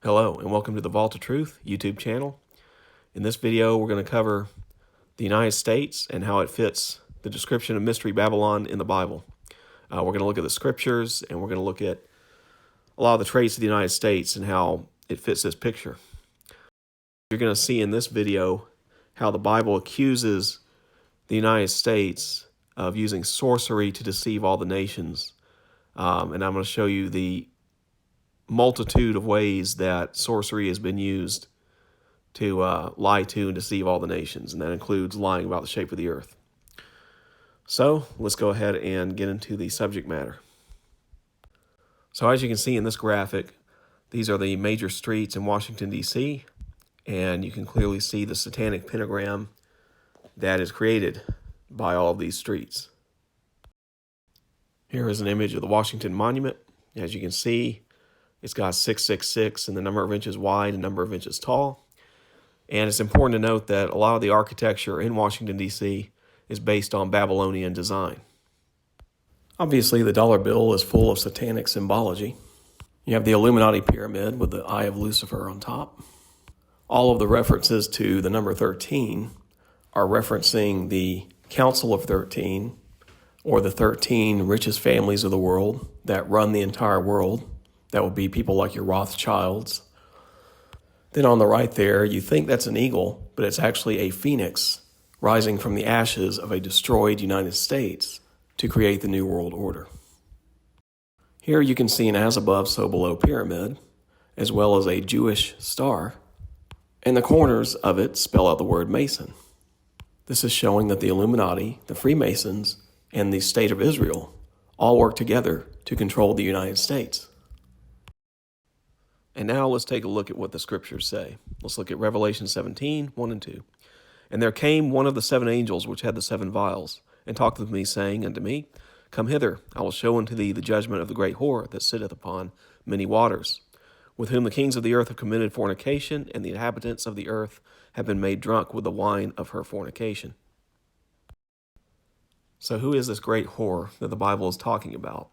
Hello and welcome to the Vault of Truth YouTube channel. In this video we're going to cover the United States and how it fits the description of Mystery Babylon in the Bible. We're going to look at the scriptures and we're going to look at a lot of the traits of the United States and how it fits this picture. You're going to see in this video how the Bible accuses the United States of using sorcery to deceive all the nations. And I'm going to show you the multitude of ways that sorcery has been used to lie to and deceive all the nations, and that includes lying about the shape of the earth. So let's go ahead and get into the subject matter. So as you can see in this graphic, these are the major streets in Washington, D.C., and you can clearly see the satanic pentagram that is created by all of these streets. Here is an image of the Washington Monument. As you can see, it's got 666 and the number of inches wide and number of inches tall. And it's important to note that a lot of the architecture in Washington, D.C. is based on Babylonian design. Obviously, the dollar bill is full of satanic symbology. You have the Illuminati pyramid with the Eye of Lucifer on top. All of the references to the number 13 are referencing the Council of 13, or the 13 richest families of the world that run the entire world. That would be people like your Rothschilds. Then on the right there, you think that's an eagle, but it's actually a phoenix rising from the ashes of a destroyed United States to create the New World Order. Here you can see an as above, so below pyramid, as well as a Jewish star, and the corners of it spell out the word Mason. This is showing that the Illuminati, the Freemasons, and the State of Israel all work together to control the United States. And now let's take a look at what the scriptures say. Let's look at Revelation 17, 1 and 2. And there came one of the seven angels which had the seven vials, and talked with me, saying unto me, Come hither, I will show unto thee the judgment of the great whore that sitteth upon many waters, with whom the kings of the earth have committed fornication, and the inhabitants of the earth have been made drunk with the wine of her fornication. So who is this great whore that the Bible is talking about?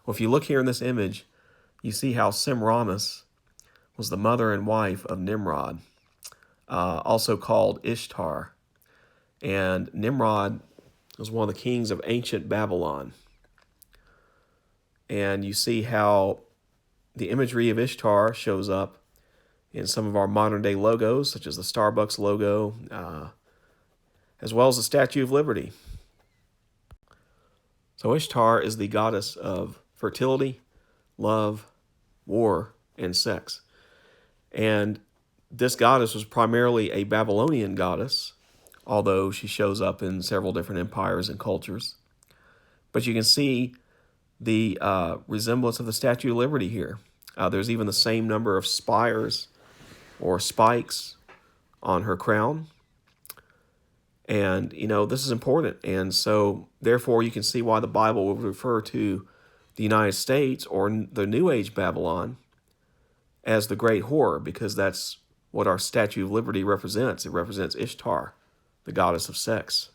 Well, if you look here in this image, you see how Semiramis was the mother and wife of Nimrod, also called Ishtar. And Nimrod was one of the kings of ancient Babylon. And you see how the imagery of Ishtar shows up in some of our modern day logos, such as the Starbucks logo, as well as the Statue of Liberty. So Ishtar is the goddess of fertility, love, war, and sex. And this goddess was primarily a Babylonian goddess, although she shows up in several different empires and cultures. But you can see the resemblance of the Statue of Liberty here. There's even the same number of spires or spikes on her crown. And, this is important. And so, therefore, you can see why the Bible would refer to the United States or the New Age Babylon as the great whore, because that's what our Statue of Liberty represents. It represents Ishtar, the goddess of sex.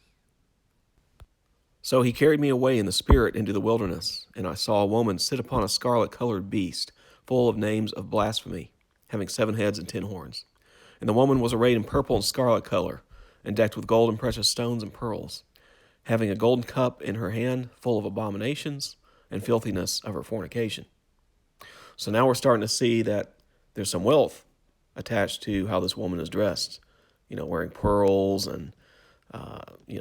So he carried me away in the spirit into the wilderness, and I saw a woman sit upon a scarlet-colored beast, full of names of blasphemy, having 7 heads and 10 horns. And the woman was arrayed in purple and scarlet color, and decked with gold and precious stones and pearls, having a golden cup in her hand, full of abominations and filthiness of her fornication. So now we're starting to see that there's some wealth attached to how this woman is dressed, wearing pearls and,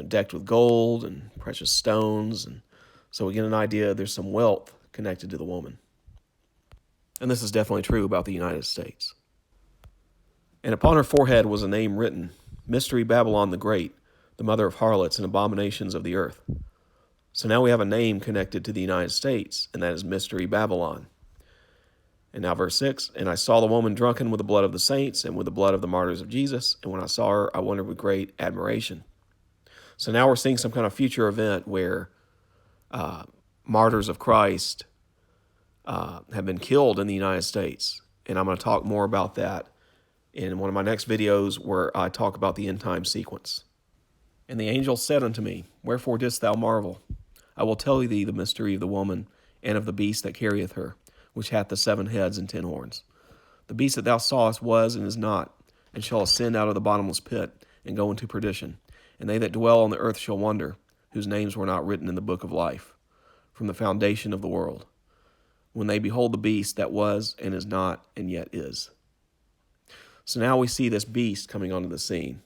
decked with gold and precious stones. And so we get an idea there's some wealth connected to the woman. And this is definitely true about the United States. And upon her forehead was a name written, Mystery Babylon the Great, the mother of harlots and abominations of the earth. So now we have a name connected to the United States, and that is Mystery Babylon. And now verse 6, And I saw the woman drunken with the blood of the saints and with the blood of the martyrs of Jesus. And when I saw her, I wondered with great admiration. So now we're seeing some kind of future event where martyrs of Christ have been killed in the United States. And I'm going to talk more about that in one of my next videos where I talk about the end time sequence. And the angel said unto me, Wherefore didst thou marvel? I will tell thee the mystery of the woman and of the beast that carrieth her, which hath the 7 heads and 10 horns. The beast that thou sawest was and is not, and shall ascend out of the bottomless pit, and go into perdition. And they that dwell on the earth shall wonder, whose names were not written in the book of life, from the foundation of the world, when they behold the beast that was and is not and yet is. So now we see this beast coming onto the scene.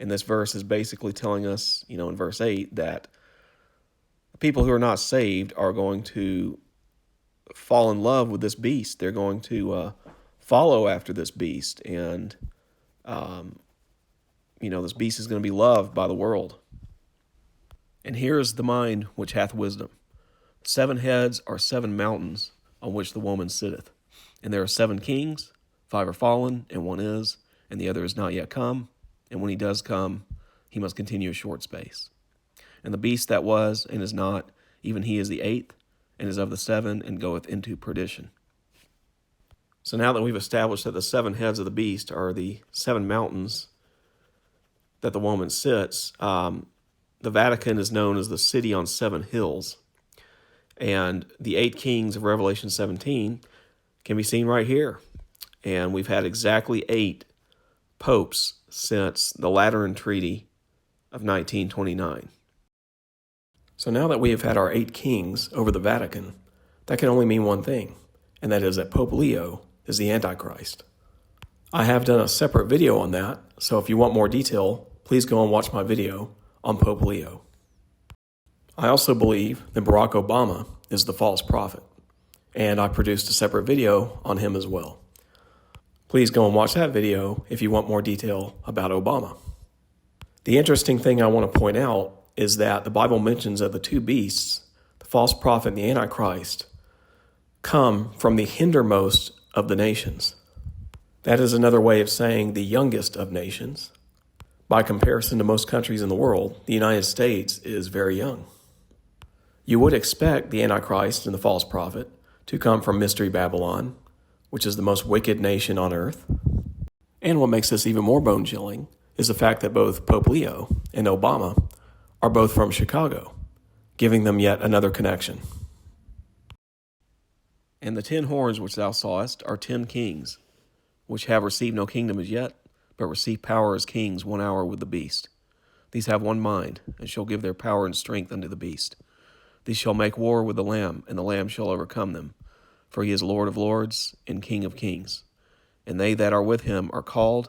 And this verse is basically telling us, in verse 8, that people who are not saved are going to fall in love with this beast. They're going to follow after this beast. And, this beast is going to be loved by the world. And here is the mind which hath wisdom. 7 heads are 7 mountains on which the woman sitteth. And there are 7 kings, 5 are fallen, and 1 is, and the other is not yet come. And when he does come, he must continue a short space. And the beast that was and is not, even he is the 8th, and is of the 7, and goeth into perdition. So now that we've established that the 7 heads of the beast are the 7 mountains that the woman sits, the Vatican is known as the city on 7 hills. And the 8 kings of Revelation 17 can be seen right here. And we've had exactly 8 popes since the Lateran Treaty of 1929. So now that we have had our 8 kings over the Vatican, that can only mean one thing, and that is that Pope Leo is the Antichrist. I have done a separate video on that, so if you want more detail, please go and watch my video on Pope Leo. I also believe that Barack Obama is the false prophet, and I produced a separate video on him as well. Please go and watch that video if you want more detail about Obama. The interesting thing I want to point out is that the Bible mentions that the 2 beasts, the false prophet and the Antichrist, come from the hindermost of the nations. That is another way of saying the youngest of nations. By comparison to most countries in the world, the United States is very young. You would expect the Antichrist and the false prophet to come from Mystery Babylon, which is the most wicked nation on earth. And what makes this even more bone-chilling is the fact that both Pope Leo and Obama are both from Chicago, giving them yet another connection. And the 10 horns which thou sawest are 10 kings, which have received no kingdom as yet, but receive power as kings 1 hour with the beast. These have one mind, and shall give their power and strength unto the beast. These shall make war with the Lamb, and the Lamb shall overcome them. For he is Lord of lords and King of kings. And they that are with him are called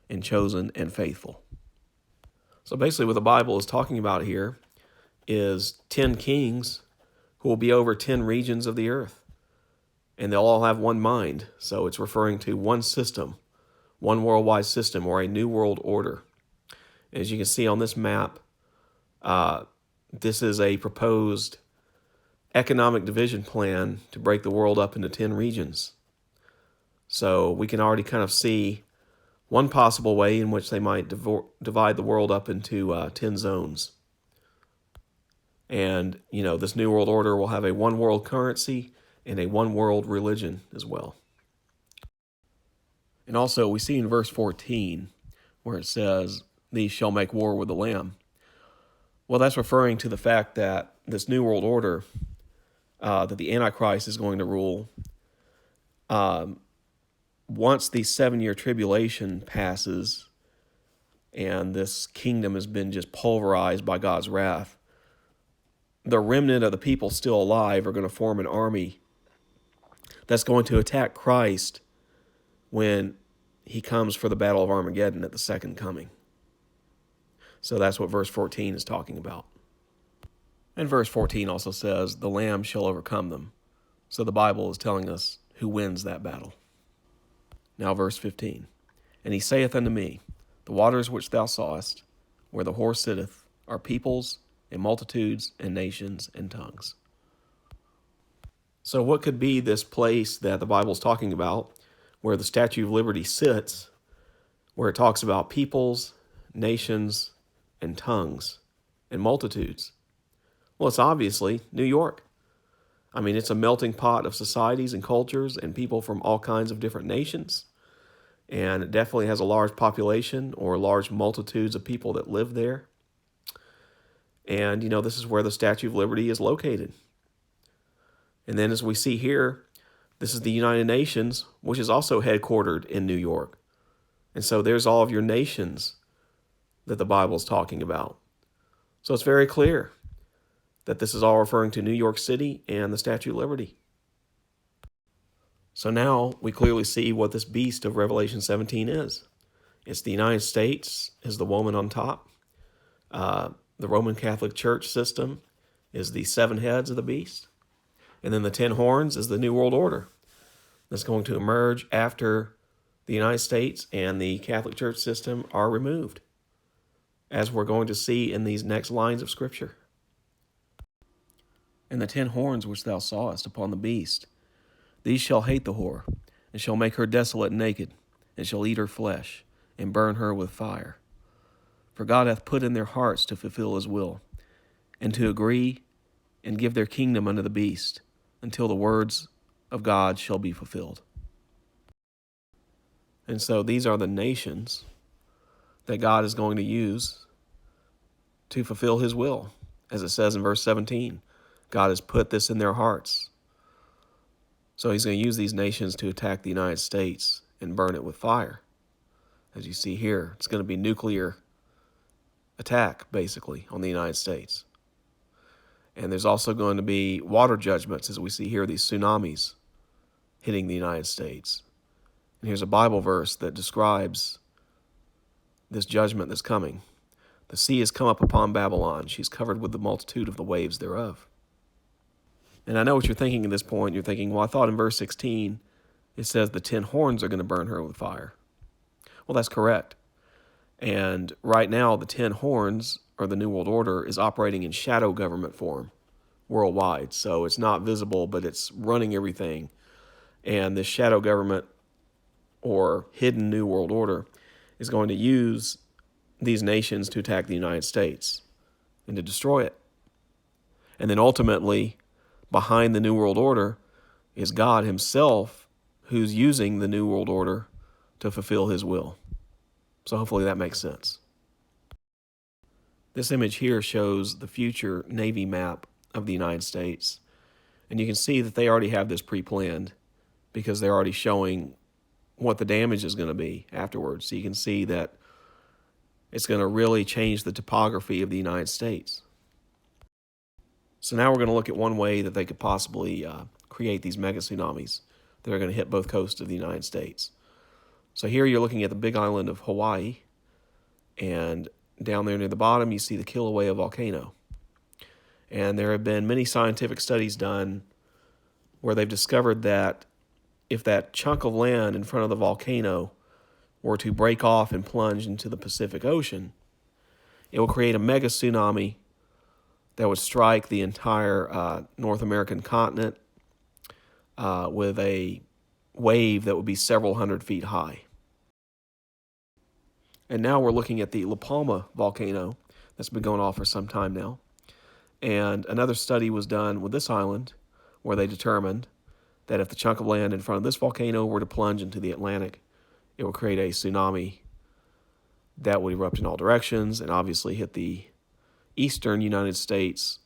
and chosen and faithful. So basically what the Bible is talking about here is 10 kings who will be over 10 regions of the earth. And they'll all have one mind. So it's referring to one system, one worldwide system, or a new world order. As you can see on this map, this is a proposed economic division plan to break the world up into 10 regions. So we can already kind of see one possible way in which they might divide the world up into 10 zones. And, this new world order will have a one world currency and a one world religion as well. And also we see in verse 14 where it says, these shall make war with the Lamb. Well, that's referring to the fact that this new world order that the Antichrist is going to rule, once the 7-year tribulation passes and this kingdom has been just pulverized by God's wrath, the remnant of the people still alive are going to form an army that's going to attack Christ when he comes for the battle of Armageddon at the second coming. So that's what verse 14 is talking about. And verse 14 also says, the Lamb shall overcome them. So the Bible is telling us who wins that battle. Now verse 15. And he saith unto me, the waters which thou sawest, where the horse sitteth, are peoples and multitudes and nations and tongues. So what could be this place that the Bible is talking about, where the Statue of Liberty sits, where it talks about peoples, nations, and tongues, and multitudes? Well, it's obviously New York. I mean, it's a melting pot of societies and cultures and people from all kinds of different nations. And it definitely has a large population or large multitudes of people that live there. And, this is where the Statue of Liberty is located. And then as we see here, This is the United Nations, which is also headquartered in New York. And so there's all of your nations that the Bible's talking about. So it's very clear that this is all referring to New York City and the Statue of Liberty. So now we clearly see what this beast of Revelation 17 is. It's the United States is the woman on top. The Roman Catholic Church system is the 7 heads of the beast. And then the 10 horns is the New World Order that's going to emerge after the United States and the Catholic Church system are removed, as we're going to see in these next lines of Scripture. And the 10 horns which thou sawest upon the beast, these shall hate the whore, and shall make her desolate and naked, and shall eat her flesh, and burn her with fire. For God hath put in their hearts to fulfill his will, and to agree and give their kingdom unto the beast, until the words of God shall be fulfilled. And so these are the nations that God is going to use to fulfill his will. As it says in verse 17, God has put this in their hearts. So he's going to use these nations to attack the United States and burn it with fire. As you see here, it's going to be nuclear attack, basically, on the United States. And there's also going to be water judgments, as we see here, these tsunamis hitting the United States. And here's a Bible verse that describes this judgment that's coming. The sea has come up upon Babylon. She's covered with the multitude of the waves thereof. And I know what you're thinking at this point. You're thinking, well, I thought in verse 16 it says the 10 horns are going to burn her with fire. Well, that's correct. And right now, the 10 horns, or the New World Order, is operating in shadow government form worldwide. So it's not visible, but it's running everything. And this shadow government, or hidden New World Order, is going to use these nations to attack the United States and to destroy it. And then ultimately, behind the New World Order is God himself, who's using the New World Order to fulfill his will. So hopefully that makes sense. This image here shows the future Navy map of the United States. And you can see that they already have this pre-planned because they're already showing what the damage is going to be afterwards. So you can see that it's going to really change the topography of the United States. So now we're going to look at one way that they could possibly create these mega tsunamis that are going to hit both coasts of the United States. So here you're looking at the big island of Hawaii, and down there near the bottom you see the Kilauea volcano. And there have been many scientific studies done where they've discovered that if that chunk of land in front of the volcano were to break off and plunge into the Pacific Ocean, it will create a mega tsunami that would strike the entire North American continent with a wave that would be several hundred feet high. And now we're looking at the La Palma volcano that's been going off for some time now. And another study was done with this island where they determined that if the chunk of land in front of this volcano were to plunge into the Atlantic, it would create a tsunami that would erupt in all directions and obviously hit the eastern United States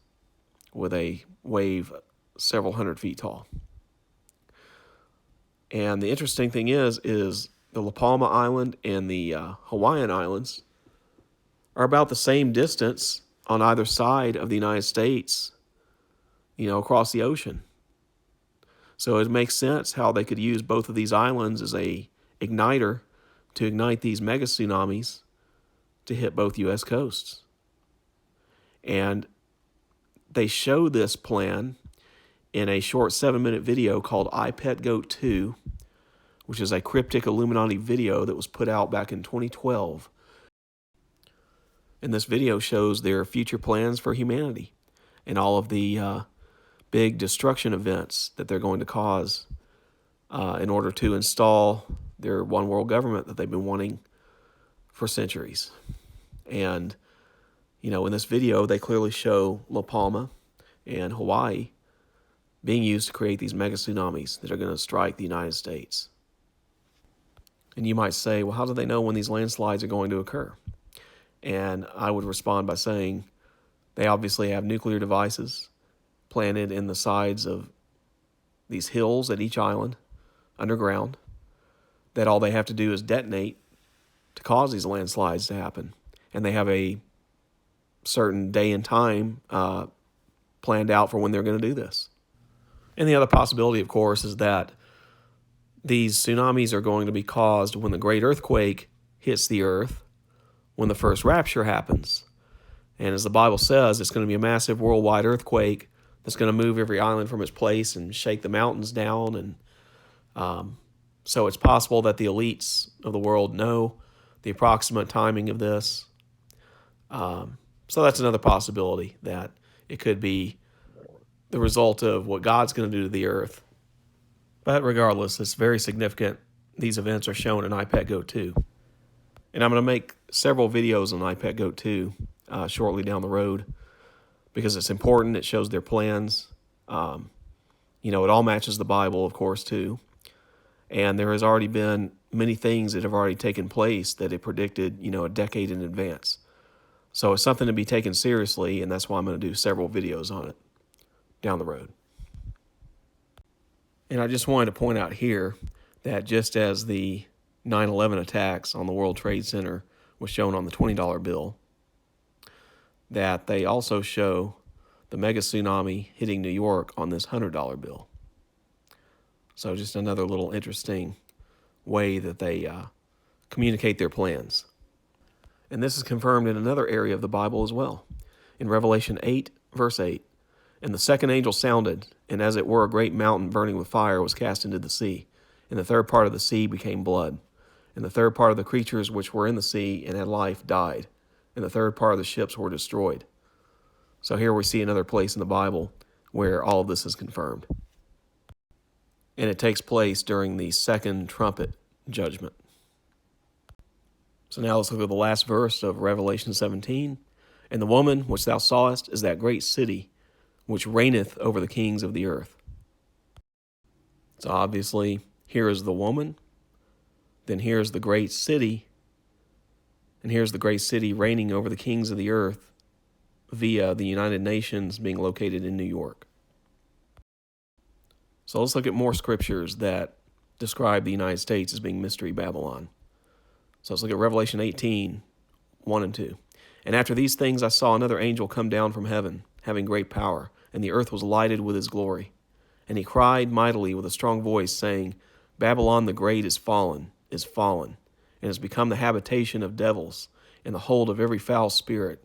with a wave several hundred feet tall. And the interesting thing is the La Palma Island and the Hawaiian Islands are about the same distance on either side of the United States, across the ocean. So it makes sense how they could use both of these islands as a igniter to ignite these mega tsunamis to hit both U.S. coasts. And they show this plan in a short 7-minute video called iPetGoat 2, which is a cryptic Illuminati video that was put out back in 2012. And this video shows their future plans for humanity and all of the big destruction events that they're going to cause in order to install their one world government that they've been wanting for centuries. And, in this video, they clearly show La Palma and Hawaii being used to create these mega tsunamis that are going to strike the United States. And you might say, well, how do they know when these landslides are going to occur? And I would respond by saying they obviously have nuclear devices planted in the sides of these hills at each island underground that all they have to do is detonate to cause these landslides to happen. And they have a certain day and time planned out for when they're going to do this. And the other possibility, of course, is that these tsunamis are going to be caused when the great earthquake hits the earth, when the first rapture happens. And as the Bible says, it's going to be a massive worldwide earthquake that's going to move every island from its place and shake the mountains down. And so it's possible that the elites of the world know the approximate timing of this. So that's another possibility, that it could be the result of what God's going to do to the earth. But regardless, it's very significant. These events are shown in IPET Go 2. And I'm going to make several videos on IPET Go 2 shortly down the road, because it's important. It shows their plans. It all matches the Bible, of course, too. And there has already been many things that have already taken place that it predicted, a decade in advance. So it's something to be taken seriously, and that's why I'm going to do several videos on it down the road. And I just wanted to point out here that just as the 9/11 attacks on the World Trade Center was shown on the $20 bill, that they also show the mega tsunami hitting New York on this $100 bill. So just another little interesting way that they communicate their plans. And this is confirmed in another area of the Bible as well. In Revelation 8, verse 8, "And the second angel sounded, and as it were a great mountain burning with fire was cast into the sea. And the third part of the sea became blood. And the third part of the creatures which were in the sea and had life died. And the third part of the ships were destroyed." So here we see another place in the Bible where all of this is confirmed. And it takes place during the second trumpet judgment. So now let's look at the last verse of Revelation 17. "And the woman which thou sawest is that great city, which reigneth over the kings of the earth." So obviously, here is the woman, then here's the great city, and here's the great city reigning over the kings of the earth via the United Nations being located in New York. So let's look at more scriptures that describe the United States as being Mystery Babylon. So let's look at Revelation 18, 1 and 2. "And after these things I saw another angel come down from heaven, having great power, and the earth was lighted with his glory. And he cried mightily with a strong voice, saying, Babylon the great is fallen, and has become the habitation of devils, and the hold of every foul spirit,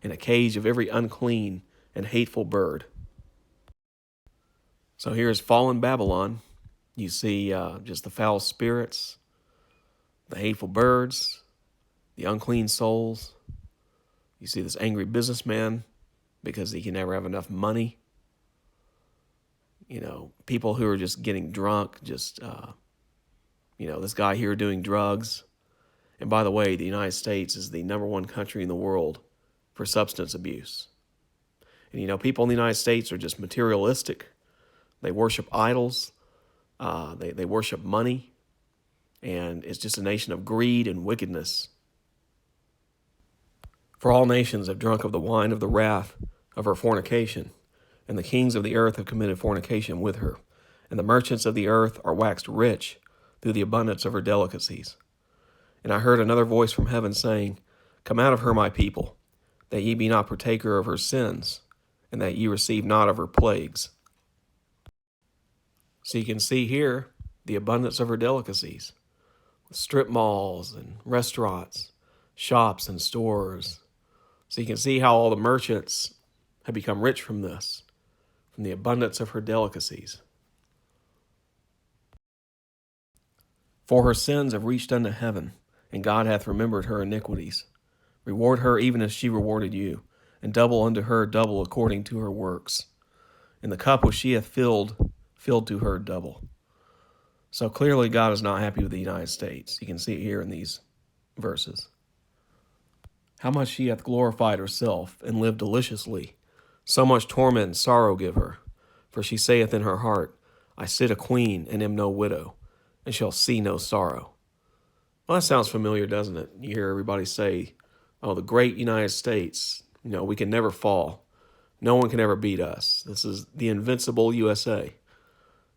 and a cage of every unclean and hateful bird." So here's fallen Babylon. You see just the foul spirits, the hateful birds, the unclean souls. You see this angry businessman because he can never have enough money. People who are just getting drunk, this guy here doing drugs. And by the way, the United States is the number one country in the world for substance abuse. And people in the United States are just materialistic. They worship idols. They worship money. And it's just a nation of greed and wickedness. "For all nations have drunk of the wine of the wrath of her fornication, and the kings of the earth have committed fornication with her, and the merchants of the earth are waxed rich through the abundance of her delicacies. And I heard another voice from heaven saying, Come out of her, my people, that ye be not partaker of her sins, and that ye receive not of her plagues." So you can see here the abundance of her delicacies. Strip malls and restaurants, shops and stores. So you can see how all the merchants have become rich from this, from the abundance of her delicacies. "For her sins have reached unto heaven, and God hath remembered her iniquities. Reward her even as she rewarded you, and double unto her double according to her works. And the cup which she hath filled to her double." So clearly God is not happy with the United States. You can see it here in these verses. "How much she hath glorified herself, and lived deliciously, so much torment and sorrow give her. For she saith in her heart, I sit a queen, and am no widow, and shall see no sorrow." Well, that sounds familiar, doesn't it? You hear everybody say, oh, the great United States, we can never fall. No one can ever beat us. This is the invincible USA.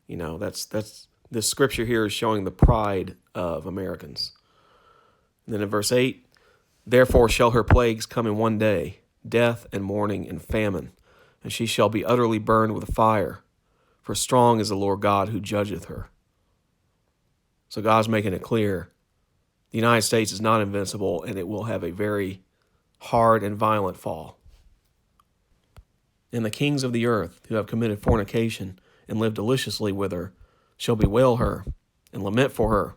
That's this scripture here is showing the pride of Americans. And then in verse 8, therefore shall her plagues come in one day, death and mourning and famine, and she shall be utterly burned with fire, for strong is the Lord God who judgeth her. So God's making it clear the United States is not invincible, and it will have a very hard and violent fall. And the kings of the earth who have committed fornication and lived deliciously with her shall bewail her and lament for her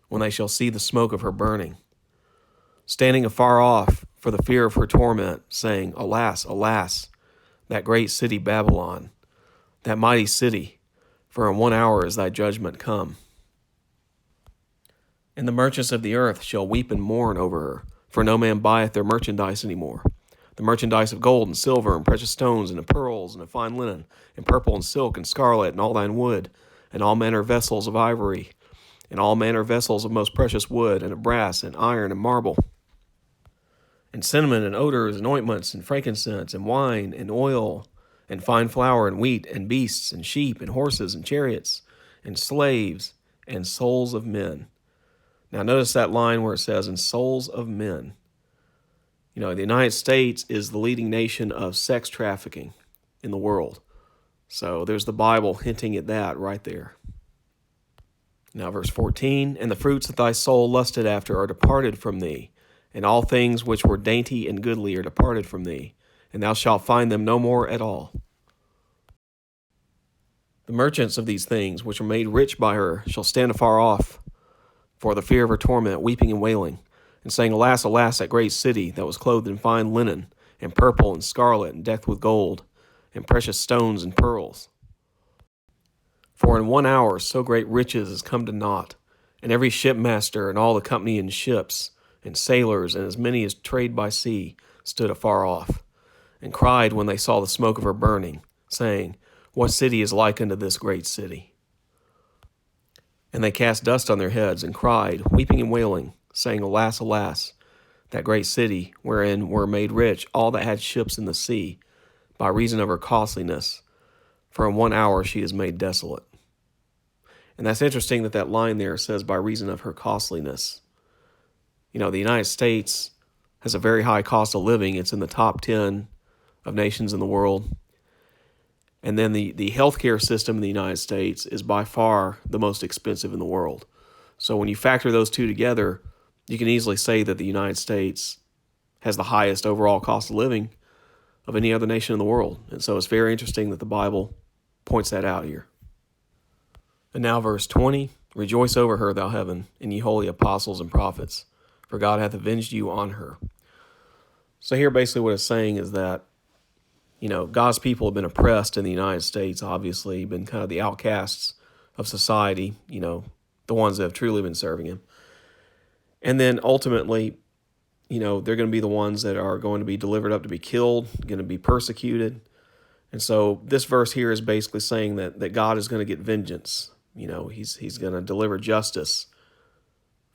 when they shall see the smoke of her burning, standing afar off for the fear of her torment, saying, Alas, alas, that great city Babylon, that mighty city, for in 1 hour is thy judgment come. And the merchants of the earth shall weep and mourn over her, for no man buyeth their merchandise any more. The merchandise of gold and silver and precious stones and of pearls and of fine linen and purple and silk and scarlet and all thine wood and all manner of vessels of ivory and all manner of vessels of most precious wood and of brass and iron and marble and cinnamon and odors and ointments and frankincense and wine and oil and fine flour and wheat and beasts and sheep and horses and chariots and slaves and souls of men. Now notice that line where it says, and souls of men. The United States is the leading nation of sex trafficking in the world. So there's the Bible hinting at that right there. Now verse 14, and the fruits that thy soul lusted after are departed from thee, and all things which were dainty and goodly are departed from thee, and thou shalt find them no more at all. The merchants of these things, which are made rich by her, shall stand afar off, for the fear of her torment, weeping and wailing, and saying, Alas, alas, that great city that was clothed in fine linen, and purple and scarlet, and decked with gold, and precious stones and pearls. For in 1 hour so great riches is come to naught, and every shipmaster and all the company in ships, and sailors, and as many as trade by sea, stood afar off, and cried when they saw the smoke of her burning, saying, What city is like unto this great city? And they cast dust on their heads, and cried, weeping and wailing, saying, Alas, alas, that great city, wherein were made rich all that had ships in the sea, by reason of her costliness, for in 1 hour she is made desolate. And that's interesting that line there says, by reason of her costliness. The United States has a very high cost of living. It's in the top 10 of nations in the world. And then the healthcare system in the United States is by far the most expensive in the world. So when you factor those two together, you can easily say that the United States has the highest overall cost of living of any other nation in the world. And so it's very interesting that the Bible points that out here. And now verse 20, Rejoice over her, thou heaven, and ye holy apostles and prophets, for God hath avenged you on her. So here basically what it's saying is that God's people have been oppressed in the United States, obviously, been kind of the outcasts of society, the ones that have truly been serving him. And then ultimately, they're going to be the ones that are going to be delivered up to be killed, going to be persecuted. And so this verse here is basically saying that God is going to get vengeance. He's going to deliver justice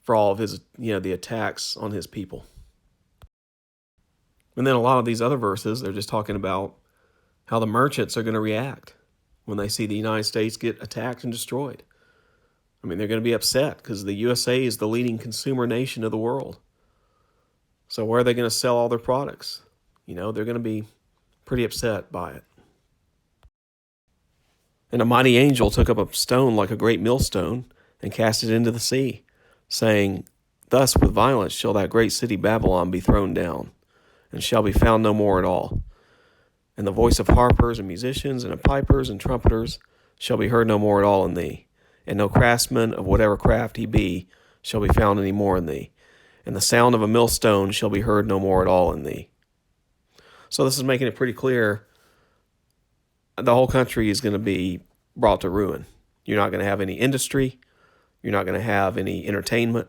for all of his, the attacks on his people. And then a lot of these other verses, they're just talking about how the merchants are going to react when they see the United States get attacked and destroyed. They're going to be upset because the USA is the leading consumer nation of the world. So where are they going to sell all their products? They're going to be pretty upset by it. And a mighty angel took up a stone like a great millstone and cast it into the sea, saying, Thus with violence shall that great city Babylon be thrown down, and shall be found no more at all. And the voice of harpers and musicians and of pipers and trumpeters shall be heard no more at all in thee. And no craftsman of whatever craft he be shall be found any more in thee. And the sound of a millstone shall be heard no more at all in thee. So this is making it pretty clear the whole country is going to be brought to ruin. You're not going to have any industry. You're not going to have any entertainment.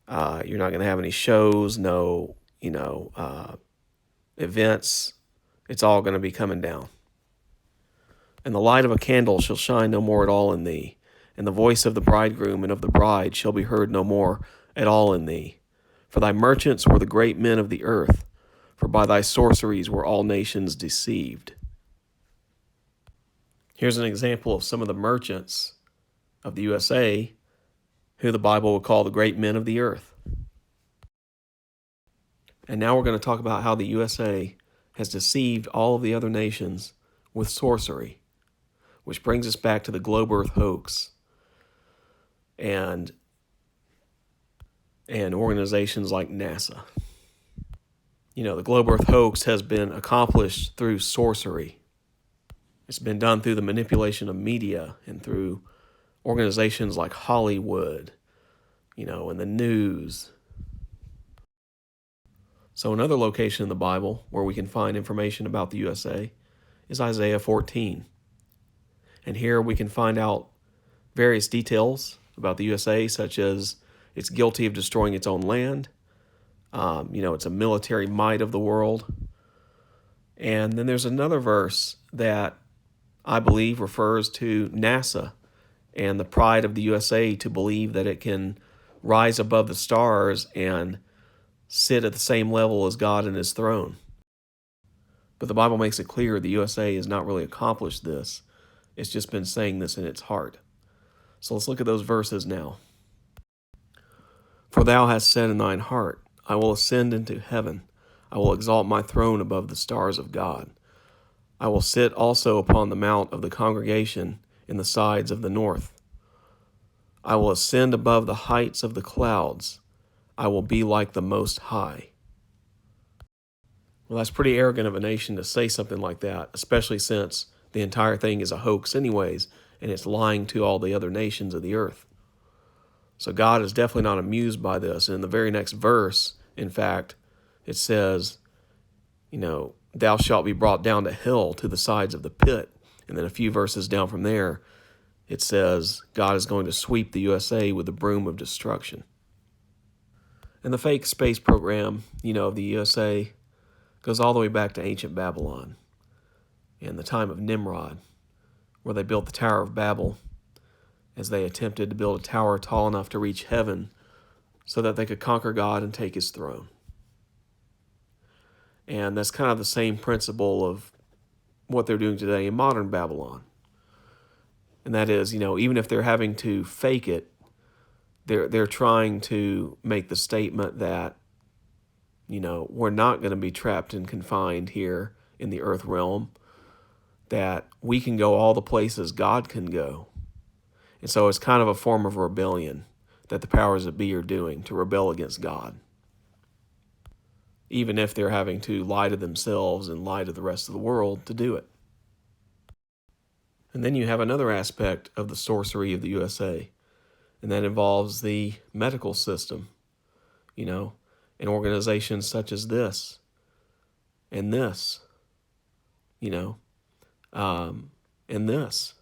You're not going to have any shows, no events. It's all going to be coming down. And the light of a candle shall shine no more at all in thee, and the voice of the bridegroom and of the bride shall be heard no more at all in thee. For thy merchants were the great men of the earth, for by thy sorceries were all nations deceived. Here's an example of some of the merchants of the USA who the Bible would call the great men of the earth. And now we're going to talk about how the USA has deceived all of the other nations with sorcery, which brings us back to the globe earth hoax and organizations like NASA. The globe earth hoax has been accomplished through sorcery. It's been done through the manipulation of media and through organizations like Hollywood, and the news. So another location in the Bible where we can find information about the USA is Isaiah 14. And here we can find out various details about the USA, such as it's guilty of destroying its own land. It's a military might of the world. And then there's another verse that I believe refers to NASA and the pride of the USA to believe that it can rise above the stars and sit at the same level as God in his throne. But the Bible makes it clear the USA has not really accomplished this. It's just been saying this in its heart. So let's look at those verses now. For thou hast said in thine heart, I will ascend into heaven. I will exalt my throne above the stars of God. I will sit also upon the mount of the congregation in the sides of the north. I will ascend above the heights of the clouds. I will be like the Most High. Well, that's pretty arrogant of a nation to say something like that, especially since the entire thing is a hoax anyways, and it's lying to all the other nations of the earth. So God is definitely not amused by this. And in the very next verse, in fact, it says, thou shalt be brought down to hell, to the sides of the pit. And then a few verses down from there, it says God is going to sweep the USA with the broom of destruction. And the fake space program, of the USA goes all the way back to ancient Babylon and the time of Nimrod, where they built the Tower of Babel as they attempted to build a tower tall enough to reach heaven so that they could conquer God and take his throne. And that's kind of the same principle of what they're doing today in modern Babylon. And that is, even if they're having to fake it, they're trying to make the statement that, we're not going to be trapped and confined here in the earth realm, that we can go all the places God can go. And so it's kind of a form of rebellion that the powers that be are doing to rebel against God, even if they're having to lie to themselves and lie to the rest of the world to do it. And then you have another aspect of the sorcery of the USA, and that involves the medical system, and organizations such as this and this, and this.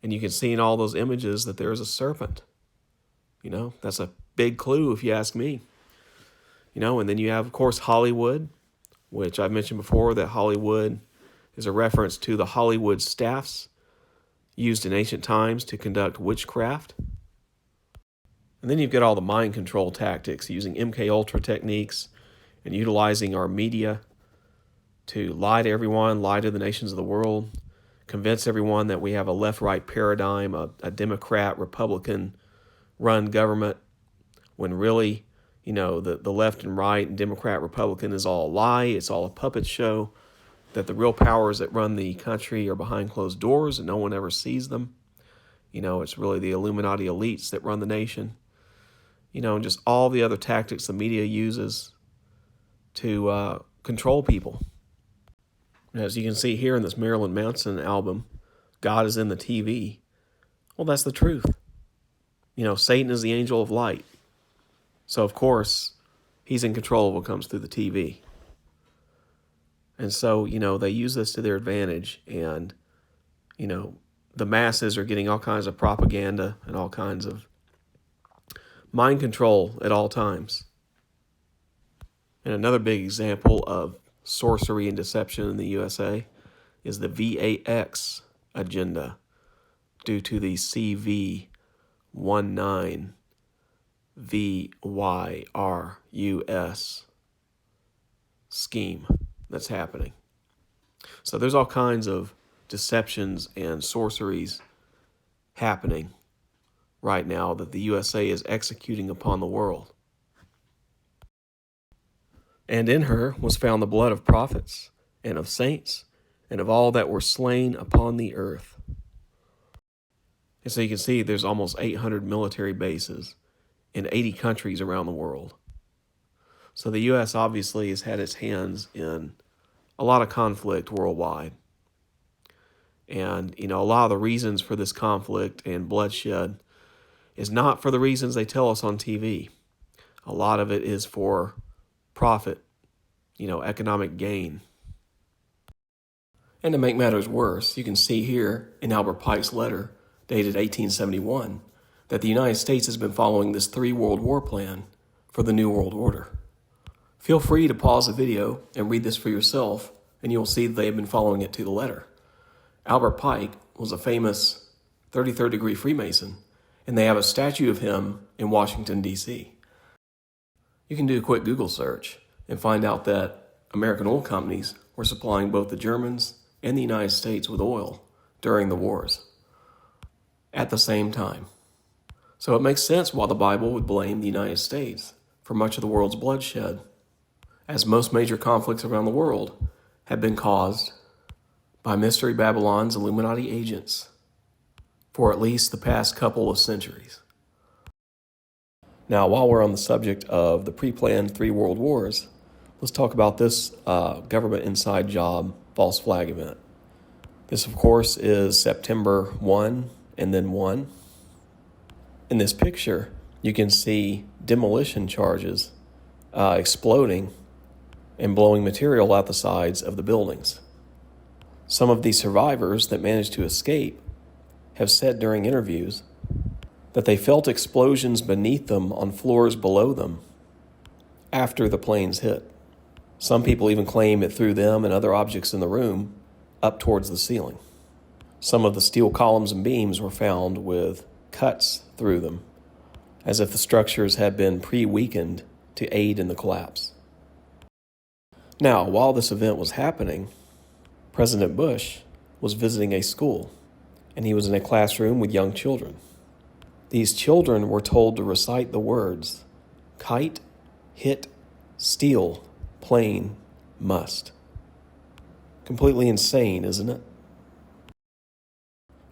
And you can see in all those images that there is a serpent. That's a big clue if you ask me. And then you have, of course, Hollywood, which I've mentioned before, that Hollywood is a reference to the Hollywood staffs used in ancient times to conduct witchcraft. And then you've got all the mind control tactics using MK Ultra techniques and utilizing our media to lie to everyone, lie to the nations of the world, convince everyone that we have a left-right paradigm, a Democrat, Republican-run government, when really, the left and right and Democrat, Republican is all a lie. It's all a puppet show, that the real powers that run the country are behind closed doors and no one ever sees them. It's really the Illuminati elites that run the nation. And just all the other tactics the media uses to control people. As you can see here in this Marilyn Manson album, God is in the TV. Well, that's the truth. Satan is the angel of light. So, of course, he's in control of what comes through the TV. And so, they use this to their advantage. And, the masses are getting all kinds of propaganda and all kinds of mind control at all times. And another big example of sorcery and deception in the USA is the VAX agenda due to the CV19VYRUS scheme that's happening. So there's all kinds of deceptions and sorceries happening right now that the USA is executing upon the world. And in her was found the blood of prophets and of saints and of all that were slain upon the earth. And so you can see there's almost 800 military bases in 80 countries around the world. So the U.S. obviously has had its hands in a lot of conflict worldwide. And, a lot of the reasons for this conflict and bloodshed is not for the reasons they tell us on TV. A lot of it is for profit, economic gain. And to make matters worse, you can see here in Albert Pike's letter, dated 1871, that the United States has been following this 3 World War plan for the New World Order. Feel free to pause the video and read this for yourself, and you'll see that they have been following it to the letter. Albert Pike was a famous 33rd degree Freemason, and they have a statue of him in Washington, D.C. You can do a quick Google search and find out that American oil companies were supplying both the Germans and the United States with oil during the wars at the same time. So it makes sense why the Bible would blame the United States for much of the world's bloodshed, as most major conflicts around the world have been caused by Mystery Babylon's Illuminati agents for at least the past couple of centuries. Now, while we're on the subject of the pre-planned 3 world wars, let's talk about this government inside job false flag event. This, of course, is September 1 and then 1. In this picture, you can see demolition charges exploding and blowing material out the sides of the buildings. Some of the survivors that managed to escape have said during interviews that they felt explosions beneath them on floors below them after the planes hit. Some people even claim it threw them and other objects in the room up towards the ceiling. Some of the steel columns and beams were found with cuts through them, as if the structures had been pre-weakened to aid in the collapse. Now, while this event was happening, President Bush was visiting a school, and he was in a classroom with young children. These children were told to recite the words, "Kite, hit, steel, plane, must." Completely insane, isn't it?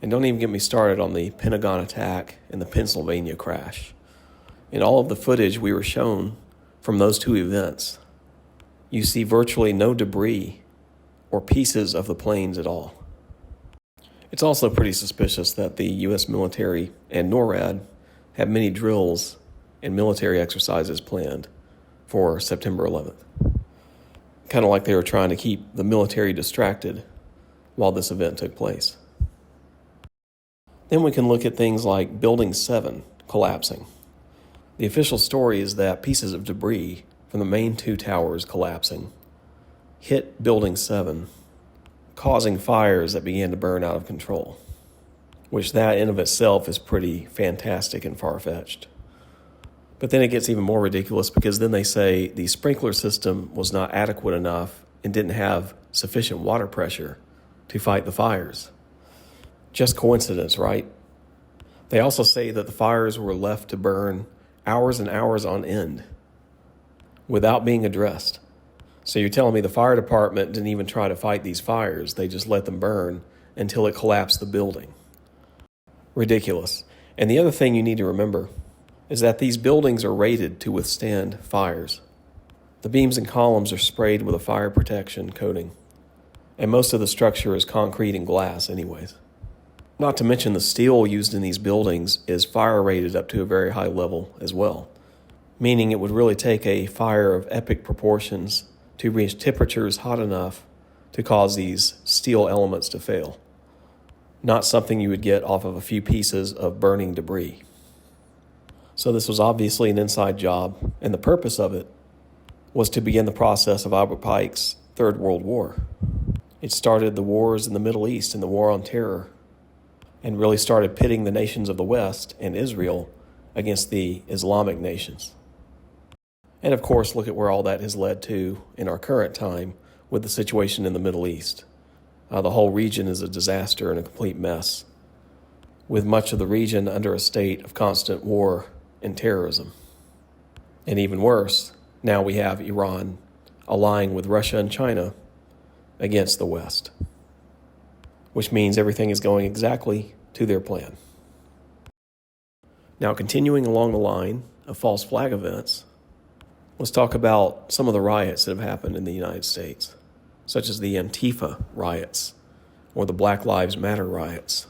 And don't even get me started on the Pentagon attack and the Pennsylvania crash. In all of the footage we were shown from those 2 events, you see virtually no debris or pieces of the planes at all. It's also pretty suspicious that the U.S. military and NORAD have many drills and military exercises planned for September 11th. Kind of like they were trying to keep the military distracted while this event took place. Then we can look at things like Building 7 collapsing. The official story is that pieces of debris from the main 2 towers collapsing hit Building 7, causing fires that began to burn out of control, which that in of itself is pretty fantastic and far-fetched. But then it gets even more ridiculous because then they say the sprinkler system was not adequate enough and didn't have sufficient water pressure to fight the fires. Just coincidence, right? They also say that the fires were left to burn hours and hours on end without being addressed. So you're telling me the fire department didn't even try to fight these fires, they just let them burn until it collapsed the building. Ridiculous. And the other thing you need to remember is that these buildings are rated to withstand fires. The beams and columns are sprayed with a fire protection coating, and most of the structure is concrete and glass anyways. Not to mention the steel used in these buildings is fire rated up to a very high level as well, meaning it would really take a fire of epic proportions to reach temperatures hot enough to cause these steel elements to fail. Not something you would get off of a few pieces of burning debris. So this was obviously an inside job, and the purpose of it was to begin the process of Albert Pike's Third World War. It started the wars in the Middle East and the War on Terror, and really started pitting the nations of the West and Israel against the Islamic nations. And of course, look at where all that has led to in our current time with the situation in the Middle East. The whole region is a disaster and a complete mess, with much of the region under a state of constant war and terrorism. And even worse, now we have Iran allying with Russia and China against the West, which means everything is going exactly to their plan. Now, continuing along the line of false flag events, let's talk about some of the riots that have happened in the United States, such as the Antifa riots or the Black Lives Matter riots.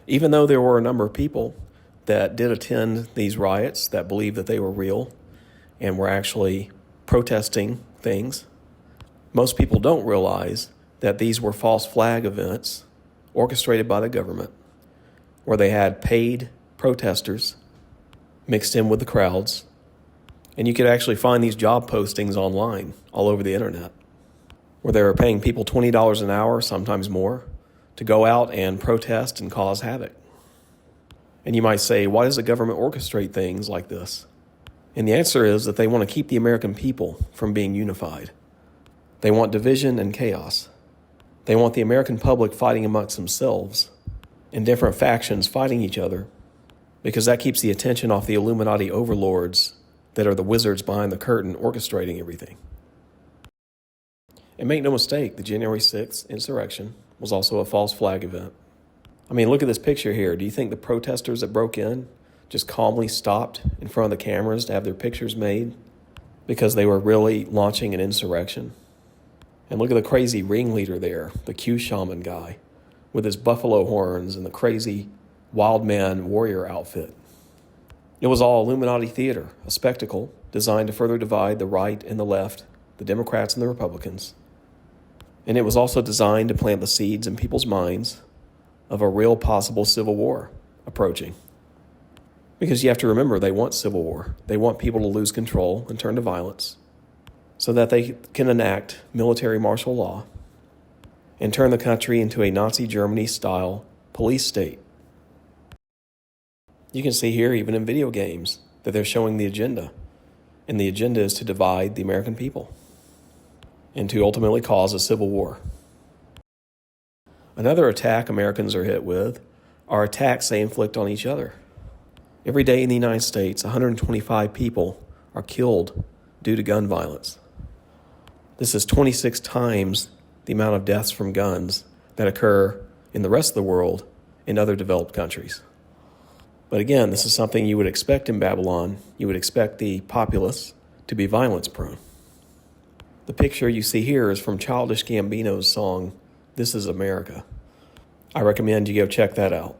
Even though there were a number of people that did attend these riots that believed that they were real and were actually protesting things, most people don't realize that these were false flag events orchestrated by the government, where they had paid protesters mixed in with the crowds. And you could actually find these job postings online all over the internet, where they were paying people $20 an hour, sometimes more, to go out and protest and cause havoc. And you might say, why does the government orchestrate things like this? And the answer is that they want to keep the American people from being unified. They want division and chaos. They want the American public fighting amongst themselves, in different factions fighting each other, because that keeps the attention off the Illuminati overlords that are the wizards behind the curtain orchestrating everything. And make no mistake, the January 6th insurrection was also a false flag event. I mean, look at this picture here. Do you think the protesters that broke in just calmly stopped in front of the cameras to have their pictures made because they were really launching an insurrection? And look at the crazy ringleader there, the Q shaman guy, with his buffalo horns and the crazy wild man warrior outfit. It was all Illuminati theater, a spectacle designed to further divide the right and the left, the Democrats and the Republicans. And it was also designed to plant the seeds in people's minds of a real possible civil war approaching. Because you have to remember, they want civil war. They want people to lose control and turn to violence so that they can enact military martial law and turn the country into a Nazi Germany-style police state. You can see here, even in video games, that they're showing the agenda. And the agenda is to divide the American people and to ultimately cause a civil war. Another attack Americans are hit with are attacks they inflict on each other. Every day in the United States, 125 people are killed due to gun violence. This is 26 times the amount of deaths from guns that occur in the rest of the world in other developed countries. But again, this is something you would expect in Babylon. You would expect the populace to be violence prone. The picture you see here is from Childish Gambino's song, This Is America. I recommend you go check that out.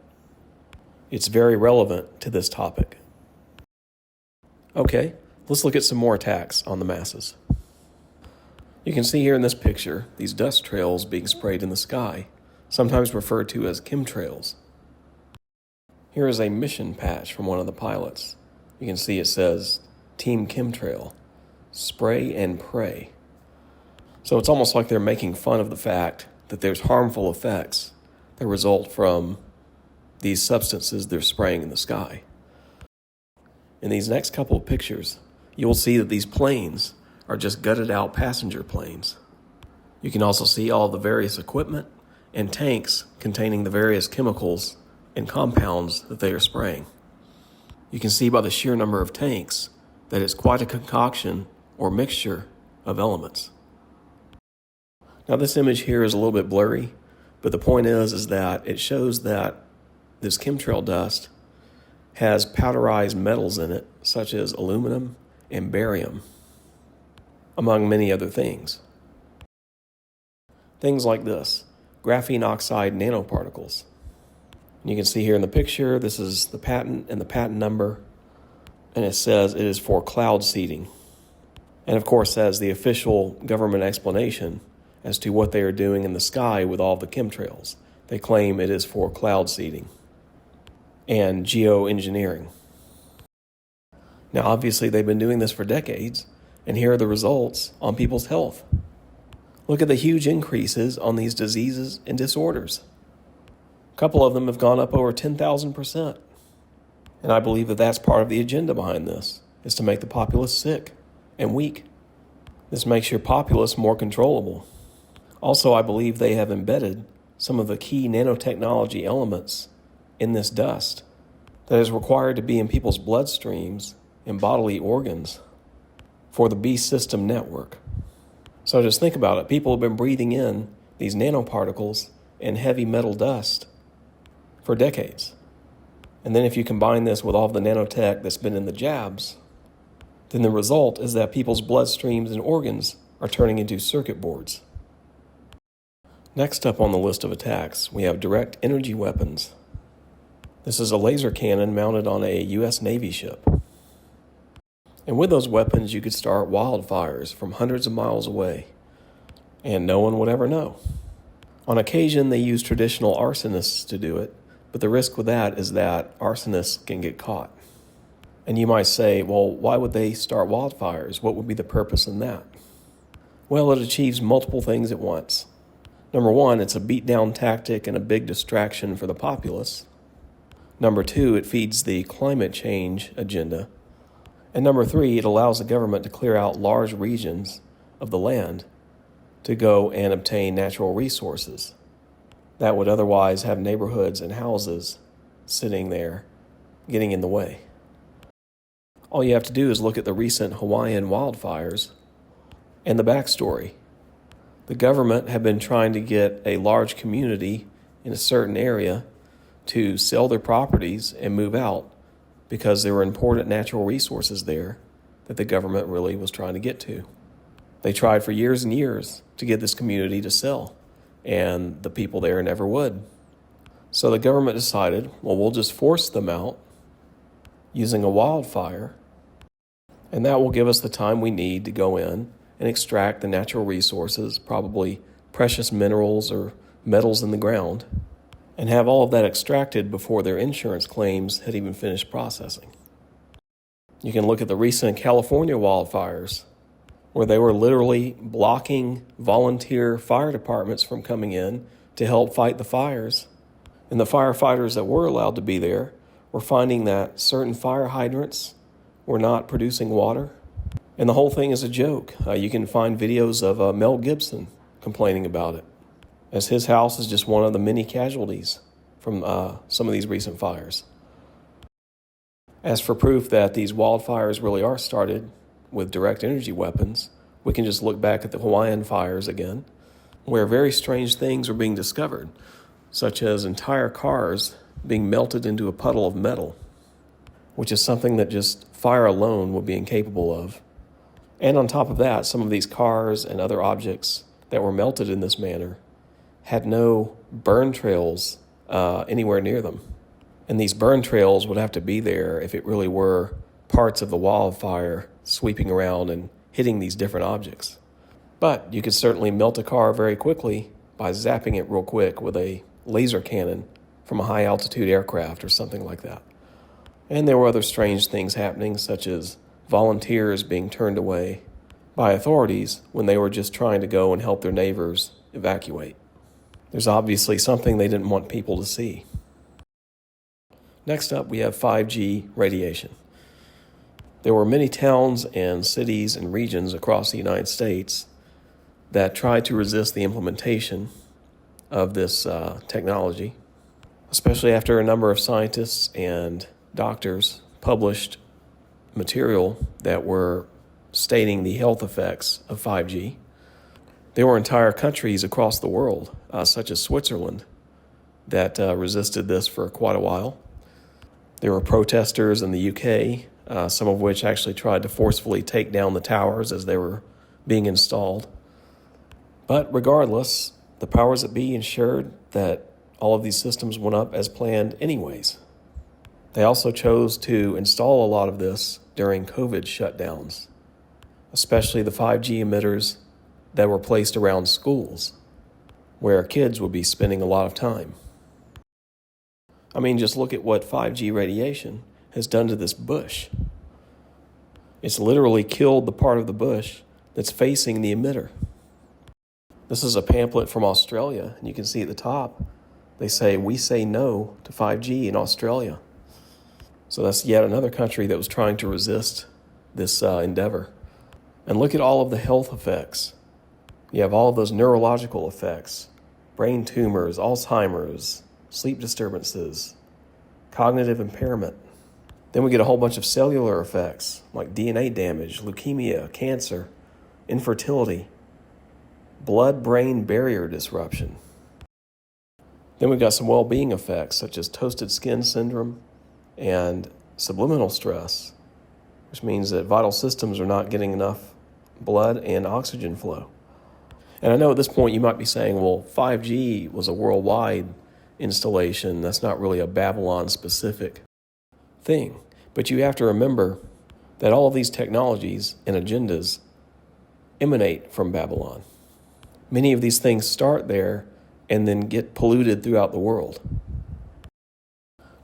It's very relevant to this topic. Okay, let's look at some more attacks on the masses. You can see here in this picture these dust trails being sprayed in the sky, sometimes referred to as chemtrails. Here is a mission patch from one of the pilots. You can see it says, Team Chemtrail, spray and pray. So it's almost like they're making fun of the fact that there's harmful effects that result from these substances they're spraying in the sky. In these next couple of pictures, you will see that these planes are just gutted out passenger planes. You can also see all the various equipment and tanks containing the various chemicals and compounds that they are spraying. You can see by the sheer number of tanks that it's quite a concoction or mixture of elements. Now this image here is a little bit blurry, but the point is that it shows that this chemtrail dust has powderized metals in it, such as aluminum and barium, among many other things. Things like this, graphene oxide nanoparticles. And you can see here in the picture, this is the patent and the patent number, and it says it is for cloud seeding. And of course, as the official government explanation as to what they are doing in the sky with all the chemtrails, they claim it is for cloud seeding and geoengineering. Now, obviously, they've been doing this for decades, and here are the results on people's health. Look at the huge increases on these diseases and disorders. A couple of them have gone up over 10,000%. And I believe that that's part of the agenda behind this, is to make the populace sick and weak. This makes your populace more controllable. Also, I believe they have embedded some of the key nanotechnology elements in this dust that is required to be in people's bloodstreams and bodily organs for the beast system network. So just think about it. People have been breathing in these nanoparticles and heavy metal dust for decades. And then if you combine this with all the nanotech that's been in the jabs, then the result is that people's bloodstreams and organs are turning into circuit boards. Next up on the list of attacks, we have direct energy weapons. This is a laser cannon mounted on a U.S. Navy ship. And with those weapons, you could start wildfires from hundreds of miles away, and no one would ever know. On occasion, they use traditional arsonists to do it, but the risk with that is that arsonists can get caught. And you might say, well, why would they start wildfires? What would be the purpose in that? Well, it achieves multiple things at once. Number one, it's a beat-down tactic and a big distraction for the populace. Number two, it feeds the climate change agenda. And number three, it allows the government to clear out large regions of the land to go and obtain natural resources that would otherwise have neighborhoods and houses sitting there getting in the way. All you have to do is look at the recent Hawaiian wildfires and the backstory. The government had been trying to get a large community in a certain area to sell their properties and move out because there were important natural resources there that the government really was trying to get to. They tried for years and years to get this community to sell, and the people there never would. So the government decided, well, we'll just force them out using a wildfire, and that will give us the time we need to go in and extract the natural resources, probably precious minerals or metals in the ground, and have all of that extracted before their insurance claims had even finished processing. You can look at the recent California wildfires, where they were literally blocking volunteer fire departments from coming in to help fight the fires. And the firefighters that were allowed to be there were finding that certain fire hydrants were not producing water. And the whole thing is a joke. You can find videos of Mel Gibson complaining about it, as his house is just one of the many casualties from some of these recent fires. As for proof that these wildfires really are started with direct energy weapons, we can just look back at the Hawaiian fires again, where very strange things were being discovered, such as entire cars being melted into a puddle of metal, which is something that just fire alone would be incapable of. And on top of that, some of these cars and other objects that were melted in this manner had no burn trails anywhere near them. And these burn trails would have to be there if it really were parts of the wildfire sweeping around and hitting these different objects. But you could certainly melt a car very quickly by zapping it real quick with a laser cannon from a high-altitude aircraft or something like that. And there were other strange things happening, such as volunteers being turned away by authorities when they were just trying to go and help their neighbors evacuate. There's obviously something they didn't want people to see. Next up, we have 5G radiation. There were many towns and cities and regions across the United States that tried to resist the implementation of this technology, especially after a number of scientists and doctors published material that were stating the health effects of 5G. There were entire countries across the world, such as Switzerland, that resisted this for quite a while. There were protesters in the UK, some of which actually tried to forcefully take down the towers as they were being installed. But regardless, the powers that be ensured that all of these systems went up as planned anyways. They also chose to install a lot of this during COVID shutdowns, especially the 5G emitters that were placed around schools, where kids would be spending a lot of time. I mean, just look at what 5G radiation has done to this bush. It's literally killed the part of the bush that's facing the emitter. This is a pamphlet from Australia, and you can see at the top, they say, "We say no to 5G in Australia." So that's yet another country that was trying to resist this endeavor. And look at all of the health effects. You have all of those neurological effects, brain tumors, Alzheimer's, sleep disturbances, cognitive impairment. Then we get a whole bunch of cellular effects like DNA damage, leukemia, cancer, infertility, blood-brain barrier disruption. Then we've got some well-being effects such as toasted skin syndrome and subliminal stress, which means that vital systems are not getting enough blood and oxygen flow. And I know at this point you might be saying, well, 5G was a worldwide installation. That's not really a Babylon-specific thing. But you have to remember that all of these technologies and agendas emanate from Babylon. Many of these things start there and then get polluted throughout the world.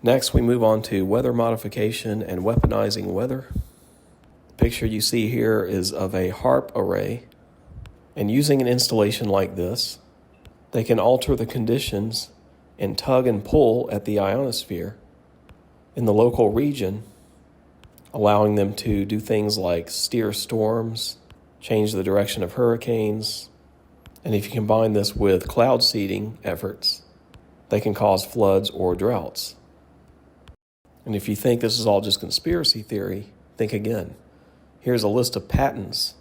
Next, we move on to weather modification and weaponizing weather. The picture you see here is of a HAARP array. And using an installation like this, they can alter the conditions and tug and pull at the ionosphere in the local region, allowing them to do things like steer storms, change the direction of hurricanes, and if you combine this with cloud seeding efforts, they can cause floods or droughts. And if you think this is all just conspiracy theory, think again. Here's a list of patents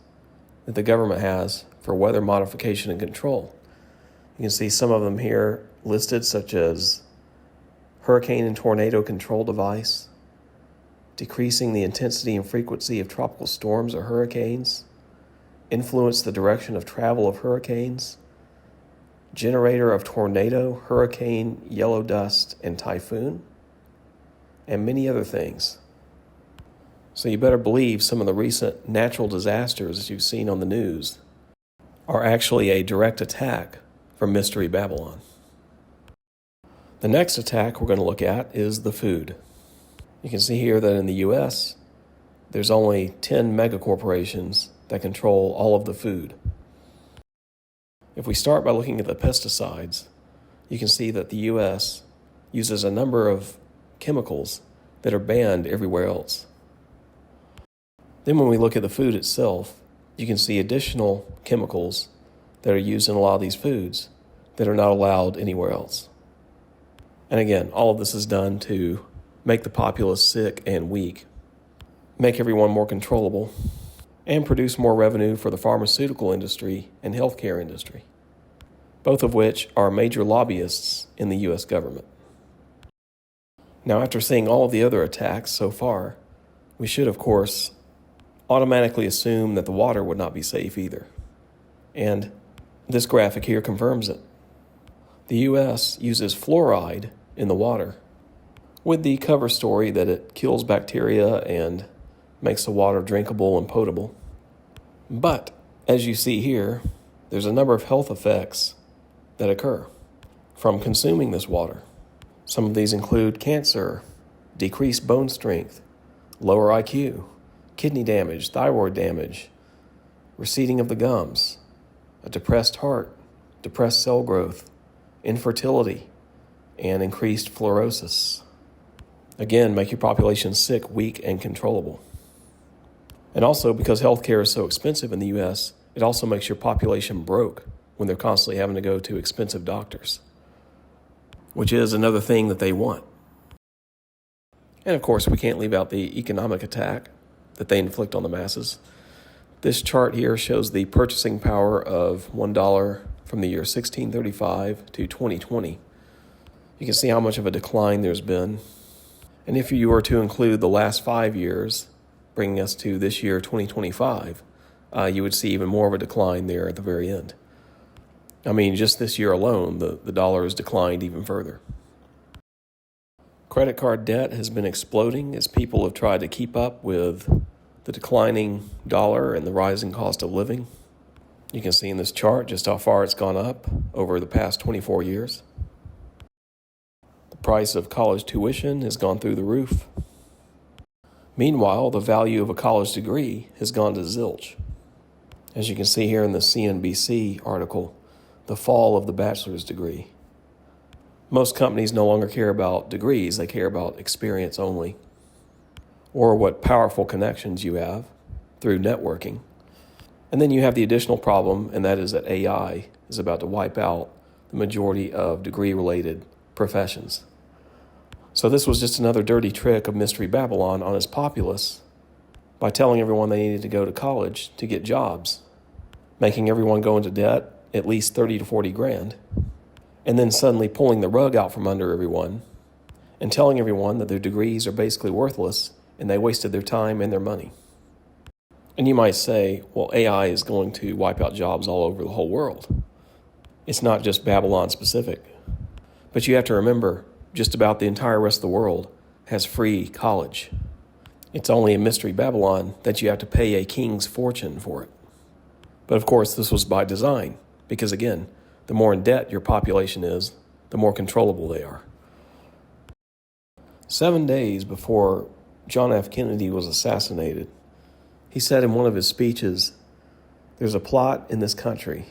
that the government has for weather modification and control. You can see some of them here listed, such as hurricane and tornado control device, decreasing the intensity and frequency of tropical storms or hurricanes, influence the direction of travel of hurricanes, generator of tornado, hurricane, yellow dust, and typhoon, and many other things. So you better believe some of the recent natural disasters that you've seen on the news are actually a direct attack from Mystery Babylon. The next attack we're going to look at is the food. You can see here that in the U.S., there's only 10 megacorporations that control all of the food. If we start by looking at the pesticides, you can see that the U.S. uses a number of chemicals that are banned everywhere else. Then when we look at the food itself, you can see additional chemicals that are used in a lot of these foods that are not allowed anywhere else. And again, all of this is done to make the populace sick and weak, make everyone more controllable, and produce more revenue for the pharmaceutical industry and healthcare industry, both of which are major lobbyists in the U.S. government. Now, after seeing all of the other attacks so far, we should, of course, automatically assume that the water would not be safe either. And this graphic here confirms it. The U.S. uses fluoride in the water with the cover story that it kills bacteria and makes the water drinkable and potable. But, as you see here, there's a number of health effects that occur from consuming this water. Some of these include cancer, decreased bone strength, lower IQ, kidney damage, thyroid damage, receding of the gums, a depressed heart, depressed cell growth, infertility, and increased fluorosis. Again, make your population sick, weak, and controllable. And also, because healthcare is so expensive in the U.S., it also makes your population broke when they're constantly having to go to expensive doctors, which is another thing that they want. And of course, we can't leave out the economic attack that they inflict on the masses. This chart here shows the purchasing power of $1 from the year 1635 to 2020. You can see how much of a decline there's been. And if you were to include the last 5 years, bringing us to this year, 2025, you would see even more of a decline there at the very end. I mean, just this year alone, the dollar has declined even further. Credit card debt has been exploding as people have tried to keep up with the declining dollar and the rising cost of living. You can see in this chart just how far it's gone up over the past 24 years. The price of college tuition has gone through the roof. Meanwhile, the value of a college degree has gone to zilch. As you can see here in the CNBC article, the fall of the bachelor's degree. Most companies no longer care about degrees, they care about experience only, or what powerful connections you have through networking. And then you have the additional problem, and that is that AI is about to wipe out the majority of degree-related professions. So this was just another dirty trick of Mystery Babylon on its populace by telling everyone they needed to go to college to get jobs, making everyone go into debt, at least 30 to 40 grand, and then suddenly pulling the rug out from under everyone and telling everyone that their degrees are basically worthless and they wasted their time and their money. And you might say, well, AI is going to wipe out jobs all over the whole world. It's not just Babylon specific. But you have to remember, just about the entire rest of the world has free college. It's only in Mystery Babylon that you have to pay a king's fortune for it. But of course, this was by design, because again, the more in debt your population is, the more controllable they are. 7 days before John F. Kennedy was assassinated, he said in one of his speeches, "There's a plot in this country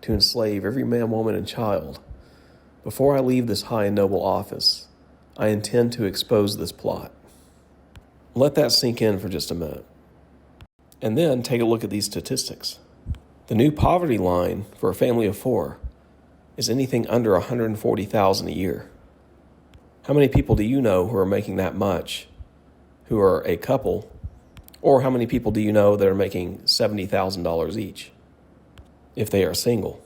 to enslave every man, woman, and child. Before I leave this high and noble office, I intend to expose this plot." Let that sink in for just a minute. And then take a look at these statistics. The new poverty line for a family of 4 is anything under $140,000 a year. How many people do you know who are making that much, who are a couple? Or how many people do you know that are making $70,000 each, if they are single?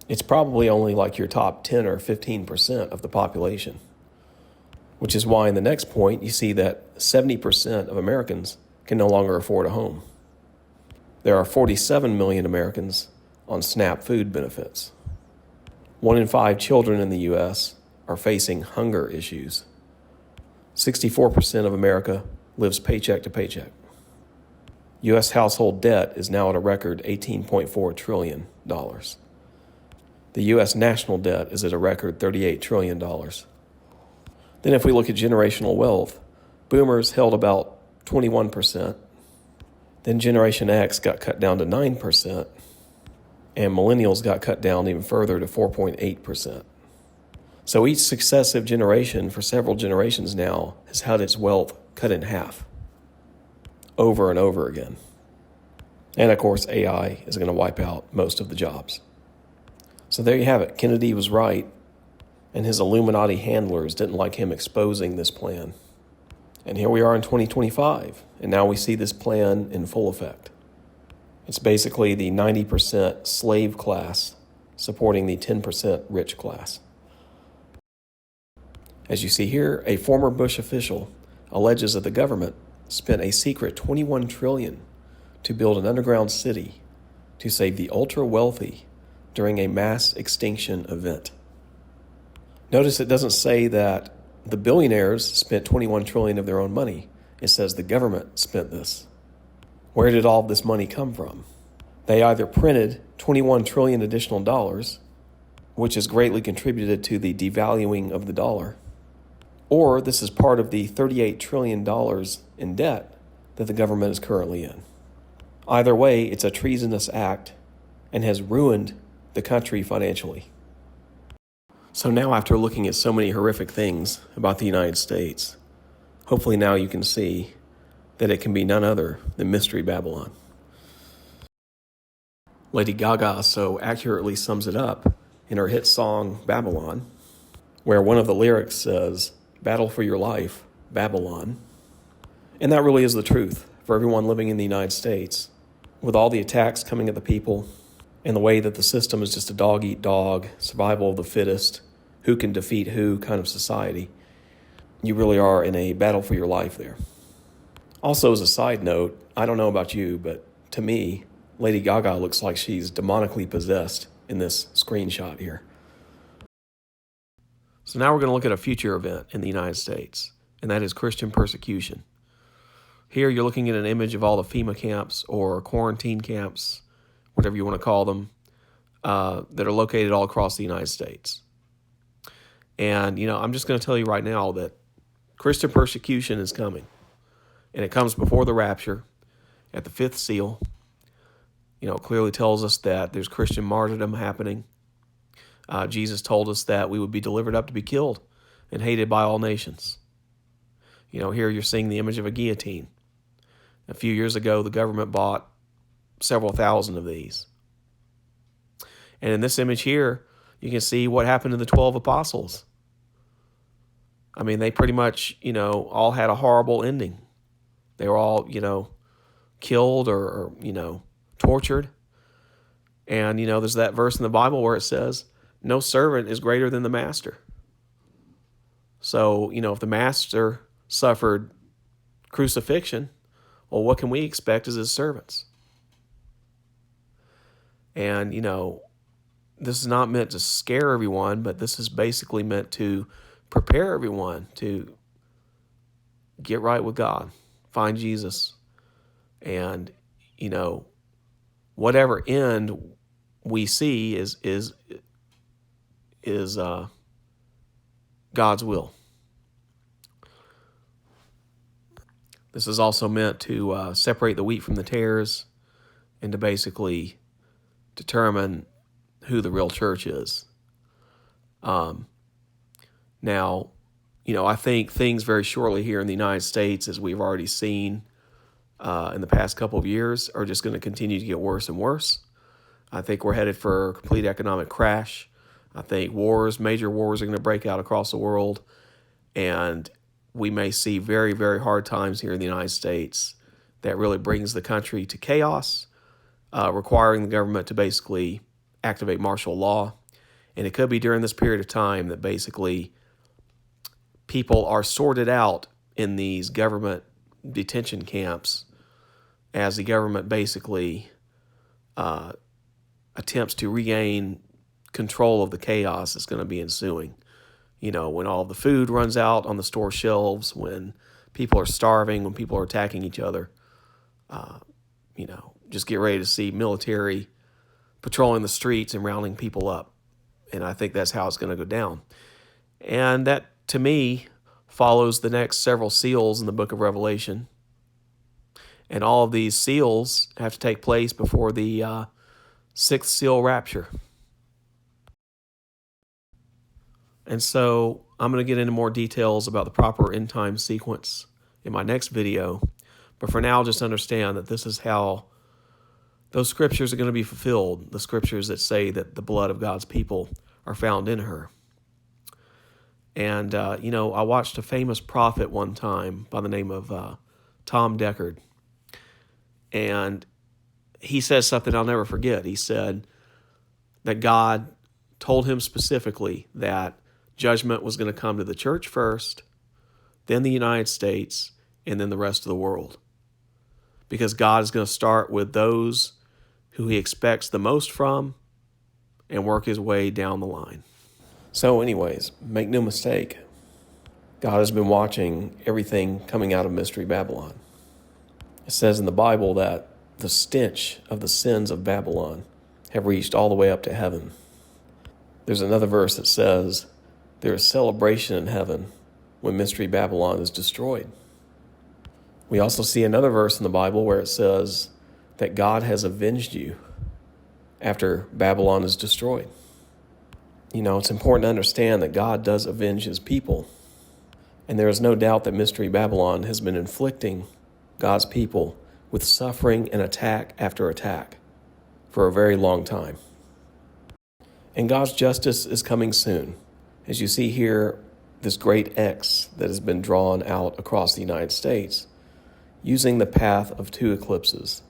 It's probably only like your top 10 or 15% of the population, which is why in the next point you see that 70% of Americans can no longer afford a home. There are 47 million Americans on SNAP food benefits. 1 in 5 children in the U.S. are facing hunger issues. 64% of America lives paycheck to paycheck. U.S. household debt is now at a record $18.4 trillion. The U.S. national debt is at a record $38 trillion. Then if we look at generational wealth, boomers held about 21%. Then Generation X got cut down to 9%. And millennials got cut down even further to 4.8%. So each successive generation for several generations now has had its wealth cut in half, over and over again. And of course, AI is going to wipe out most of the jobs. So there you have it. Kennedy was right, and his Illuminati handlers didn't like him exposing this plan. And here we are in 2025, and now we see this plan in full effect. It's basically the 90% slave class supporting the 10% rich class. As you see here, a former Bush official alleges that the government spent a secret $21 trillion to build an underground city to save the ultra-wealthy during a mass extinction event. Notice it doesn't say that the billionaires spent $21 trillion of their own money. It says the government spent this. Where did all this money come from? They either printed $21 trillion additional dollars, which has greatly contributed to the devaluing of the dollar, or this is part of the $38 trillion in debt that the government is currently in. Either way, it's a treasonous act and has ruined the country financially. So now, after looking at so many horrific things about the United States, hopefully now you can see that it can be none other than Mystery Babylon. Lady Gaga so accurately sums it up in her hit song Babylon, where one of the lyrics says, "Battle for your life, Babylon." And that really is the truth for everyone living in the United States. With all the attacks coming at the people and the way that the system is just a dog-eat-dog, survival of the fittest, who can defeat who kind of society, you really are in a battle for your life there. Also, as a side note, I don't know about you, but to me, Lady Gaga looks like she's demonically possessed in this screenshot here. So now we're going to look at a future event in the United States, and that is Christian persecution. Here you're looking at an image of all the FEMA camps or quarantine camps, whatever you want to call them, that are located all across the United States. And, I'm just going to tell you right now that Christian persecution is coming. And it comes before the rapture, at the fifth seal. It clearly tells us that there's Christian martyrdom happening. Jesus told us that we would be delivered up to be killed and hated by all nations. Here you're seeing the image of a guillotine. A few years ago, the government bought several thousand of these. And in this image here, you can see what happened to the 12 apostles. I mean, they pretty much, all had a horrible ending. They were all, killed or tortured. And, there's that verse in the Bible where it says, no servant is greater than the master. So, if the master suffered crucifixion, well, what can we expect as his servants? And, this is not meant to scare everyone, but this is basically meant to prepare everyone to get right with God, find Jesus, and, whatever end we see is God's will. This is also meant to separate the wheat from the tares and to basically determine who the real church is. Now, I think things very shortly here in the United States, as we've already seen in the past couple of years, are just going to continue to get worse and worse. I think we're headed for a complete economic crash. I think major wars are going to break out across the world, and we may see very, very hard times here in the United States that really brings the country to chaos, requiring the government to basically activate martial law. And it could be during this period of time that basically people are sorted out in these government detention camps as the government basically attempts to regain control of the chaos that's going to be ensuing. When all the food runs out on the store shelves, when people are starving, when people are attacking each other, just get ready to see military patrolling the streets and rounding people up. And I think that's how it's going to go down. And that, to me, follows the next several seals in the book of Revelation. And all of these seals have to take place before the sixth seal rapture. And so I'm going to get into more details about the proper end time sequence in my next video. But for now, just understand that this is how those scriptures are going to be fulfilled, the scriptures that say that the blood of God's people are found in her. And, I watched a famous prophet one time by the name of Tom Deckard. And he says something I'll never forget. He said that God told him specifically that judgment was going to come to the church first, then the United States, and then the rest of the world. Because God is going to start with those who he expects the most from and work his way down the line. So anyways, make no mistake, God has been watching everything coming out of Mystery Babylon. It says in the Bible that the stench of the sins of Babylon have reached all the way up to heaven. There's another verse that says there is celebration in heaven when Mystery Babylon is destroyed. We also see another verse in the Bible where it says that God has avenged you after Babylon is destroyed. It's important to understand that God does avenge his people. And there is no doubt that Mystery Babylon has been inflicting God's people with suffering and attack after attack for a very long time. And God's justice is coming soon. As you see here, this great X that has been drawn out across the United States using the path of two eclipses,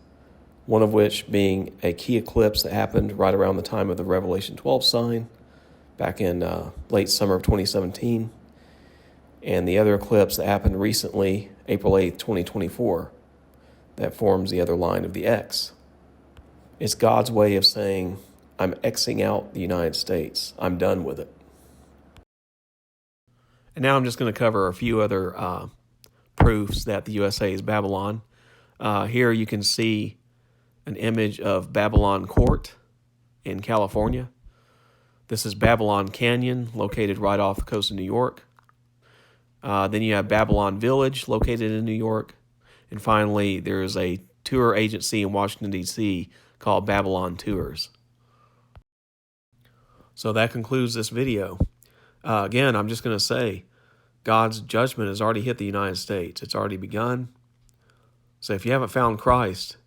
one of which being a key eclipse that happened right around the time of the Revelation 12 sign back in late summer of 2017, and the other eclipse that happened recently, April 8th, 2024, that forms the other line of the X. It's God's way of saying, I'm Xing out the United States. I'm done with it. And now I'm just going to cover a few other proofs that the USA is Babylon. Here you can see an image of Babylon Court in California. This is Babylon Canyon, located right off the coast of New York. Then you have Babylon Village, located in New York. And finally, there is a tour agency in Washington, D.C. called Babylon Tours. So that concludes this video. Again, I'm just going to say, God's judgment has already hit the United States. It's already begun. So if you haven't found Christ,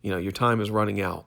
Your time is running out.